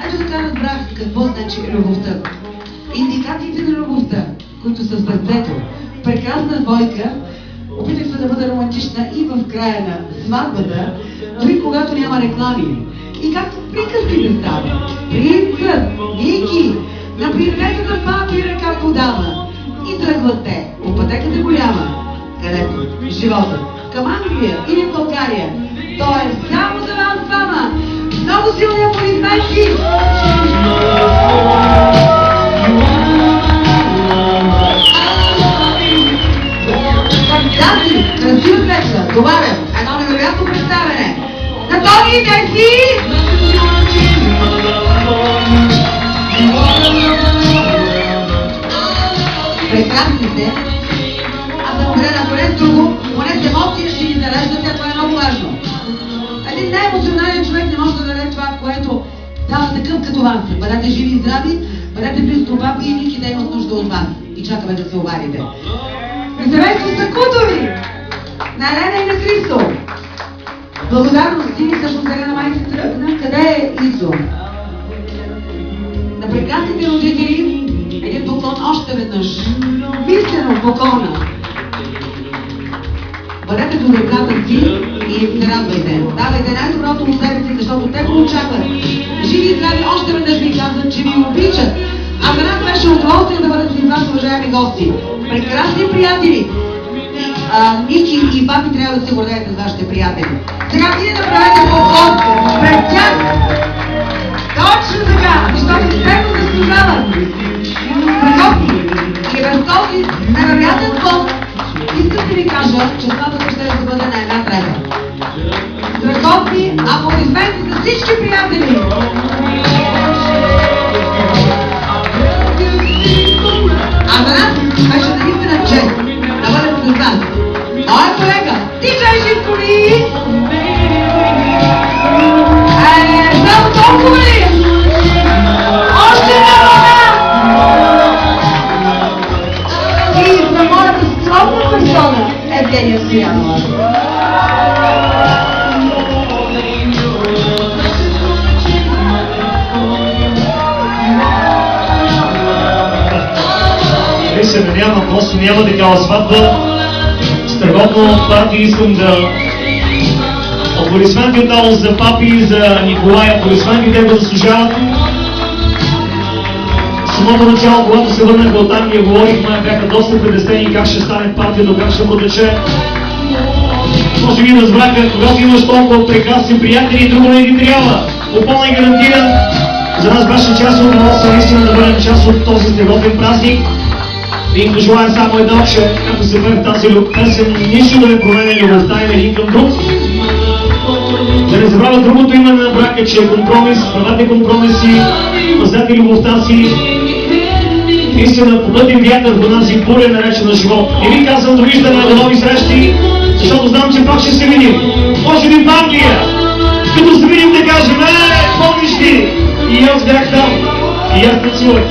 Ето така разбрах какво значи любовта. Индикациите на любовта, които са в сърцето. Прекрасна двойка. Опитах се да бъда романтична и в края на сватбата, дори когато няма реклами. И както приказките става. Принцът, Ники, на принцесата папи ръка подава. И тръгват те по пътеката голяма, където живота към Англия или в България. Той е само за вас двама. Много силни аплодисменти! Тази красива песен, добавям едно невероятно представяне на Тони и Деси! Прекрасните, аз съм уверена, поне с друго, поне с емоция ще ни зареждате, това е много важно. Един неемоционален човек не може да даде това, което дава такъв като вас. Бъдете живи и здрави, бъдете близо до папи и Ники да имат нужда от вас. И чакаме да се обадите. И семейство Сакутови! На Елена и на Христо! Благодарности, всъщност Елена май се тръгна. Къде е Ицо? На прекрасните родители един поклон още веднъж. Мислено поклона! Бъдете до децата си и се радвайте. Давайте най-доброто от себе си, защото те го очакват. Живи и здрави, още веднъж ви казват, че ви обичат. А за нас беше удоволствие да бъдат с вас, уважаеми гости. Прекрасни приятели! Ники и папи трябва да се гордеете с вашите приятели. Сега вие направете поклон пред тях. Точно така, защото те го заслужават. Пригодни и без този невероятен фон, искам да ви кажа, че сватбата ще да бъде на една трета. Страхотни аплодисменти за всички приятели! А за нас беше наистина чест да бъдем с вас. Моя колега, диджей Живко ли? Само толкова ли? Още една вълна! И за моята скромна персона Евгения Стоянова. Се надявам, просто няма такава сватба. Страхотно парти искам да... Аплодисменти отново за папи и за Николай. Аплодисменти, те го заслужават. Самото начало, когато се върнаха от Англия, говорихме, бяха доста предестени как ще стане партията, как ще протече. Може би разбраха, когато имаш толкова прекрасни приятели, друго не ги трябва. Попълна и гарантиран. За нас беше част от удоволствие наистина да бъдем част от този страхотен празник. И им пожелая само едно, че като се пее тази песен, нищо да не променя любовта им един към друг. Да не забравя другото име на брака, че е компромис, правете компромиси, пазете любовта си. Истина, подъдим вятър в тази буря наречена живот. И ви казвам довиждане, до нови срещи, защото знам, че пак ще се видим. Може би в Англия, като се видим да кажем, помниш ли? И аз бях там, и аз танцувах.